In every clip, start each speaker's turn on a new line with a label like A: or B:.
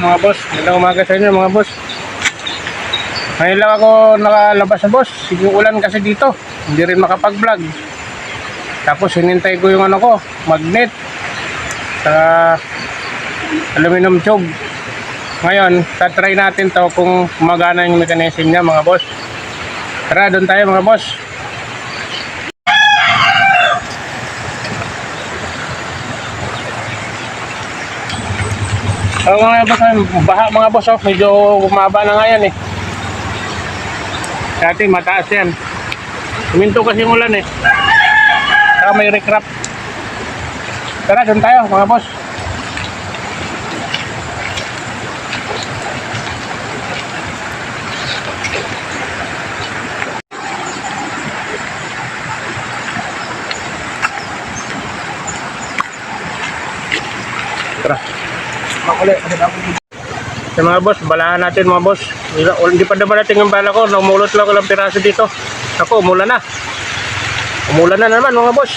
A: mga boss. Magandang umaga sa inyo mga boss. Ngayon lang ako nakalabas sa boss. Yung ulan kasi dito. Hindi rin makapag-vlog. Tapos hinintay ko yung ano ko, magnet. Sa aluminum tube. Ngayon, tatry natin to kung gumagana yung mechanism niya mga boss. Tara, doon tayo mga boss. Mga boss, baha mga boss, oh. Medyo bumaba na nga yan eh. Dati mataas yan. Huminto kasi yung ulan eh. Saka may recrap. Tara, doon tayo mga boss. Tara. Makulit. So mga boss, balahan natin mga boss. Hindi pa dumarating ang bala ko. Namulot lang ko lang piraso dito. Ako, umulan na. Umulan na naman mga boss.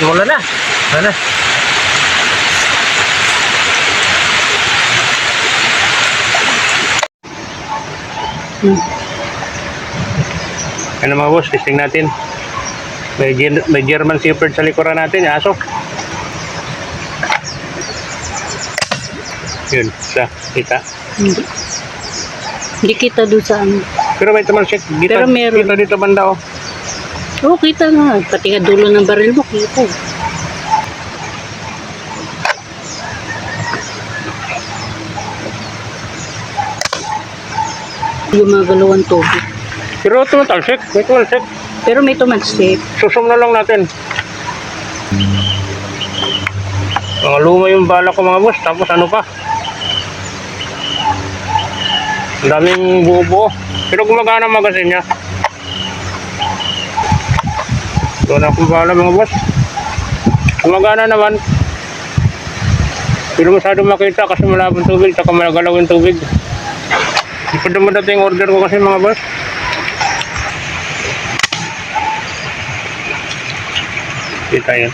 A: Umulan na. Ano? Ano mga boss, testing natin. May German Shepherd sa likuran natin, aso. Yun, kita.
B: Hindi kita doon sa ano.
A: Pero may taman siya,
B: Pero meron.
A: kita dito banda oh.
B: Oo, kita nga. Pati nga dulo ng baril mo, kita. Gumagalaw ang tubig.
A: Pero tumatalsik, may tumalsik.
B: Pero may tumagsik.
A: Susum na lang natin. Mga luma yung bala ko mga boss, tapos ano pa? Ang daming buo-buo. Pero gumagana ang magasin niya. Ito na akong bala mga boss. Gumagana naman. Pero masyadong makita kasi malabong tubig, saka malagalaw yung tubig. Hindi pa dumadating yung order ko kasi mga boss. Kita yun.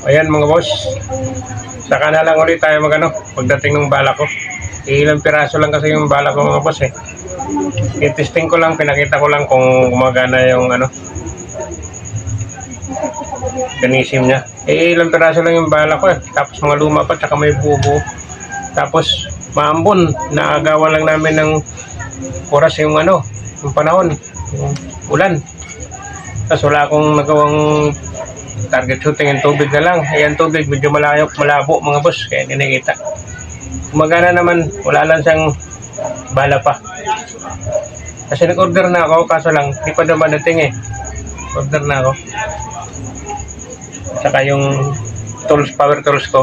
A: Ayan mga boss. Saka na lang ulit tayo magano pagdating ng bala ko. Ilang piraso lang kasi yung bala ko mga boss eh. I-testing ko lang, pinakita ko lang kung gumagana yung ano mechanism niya. Ilang piraso lang yung bala ko eh. Tapos mga luma pa, tsaka may bubo. Tapos maambon, naagawan lang namin ng oras yung ano, yung panahon, yung ulan. Tapos wala akong nagawang target shooting, yung tubig na lang. Ayan tubig, medyo malabo mga boss, kaya hindi nakita. Gumagana naman, wala lang siyang bala pa. Kasi nag-order na ako, kaso lang, hindi pa naman dating eh. Order na ako. Saka yung tools, power tools ko,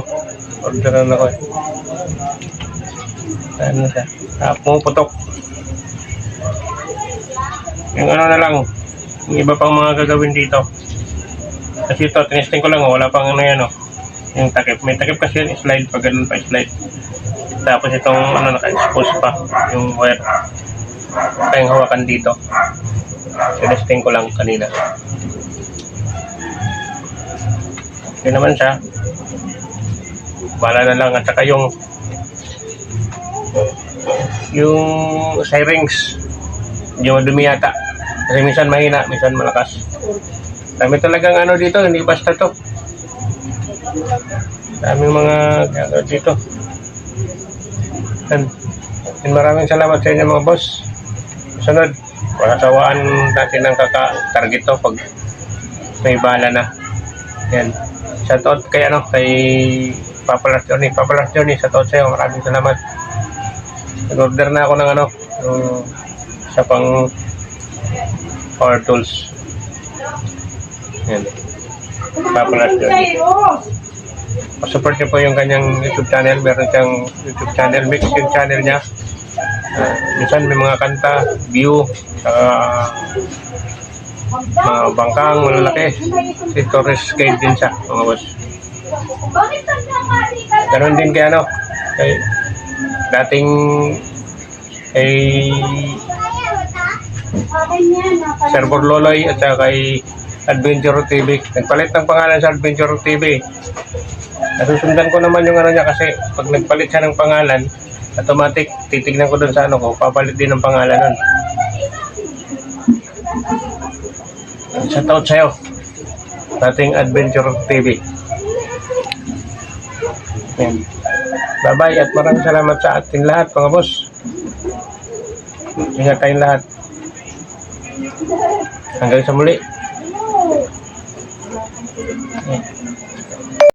A: order na ako eh. Ano siya? Pumuputok. Yung ano na lang, yung iba pang mga gagawin dito. Kasi ito, tinesting ko lang, wala pang ano yan, yung takip. May takip kasi yun, slide, pag ganun pa, slide. Tapos itong ano, naka-expose pa, yung wire. Kayang hawakan dito. Tinesting ko lang kanina. Yun naman siya. Bala na lang, at saka yung sirens, hindi madumi yata. Kasi minsan mahina, minsan malakas. Dami talagang ano dito, hindi basta to. Daming mga ano dito. And maraming salamat sa inyo mga boss. Sunod, pakasawaan natin ng kaka-target to pag may bala na. Yan. Shoutout kay ano, kay Papa Lars Johnny, shoutout sa'yo, maraming salamat. Nag-order na ako ng ano, sa pang power tools. Yan. Papa Lars Johnny. Support niyo po yung kanyang YouTube channel. Meron siyang YouTube channel, mix yung channel niya. Minsan may mga kanta, view, mga bangkang malalaki. Si Torres Cade din siya, mga boss. Ganon din kay ano, kay dating kay Server Loloy at saka kay Adventure TV. Nagpalit ng pangalan sa Adventure TV. Nasusundan ko naman yung ano niya kasi pag nagpalit siya ng pangalan, automatic titignan ko dun sa ano ko, papalit din ng pangalan nun. Shout out sa'yo, dating Adventure TV. Yan. Bye-bye at maraming salamat sa ating lahat mga boss. Ingat tayong lahat. Hanggang sa muli.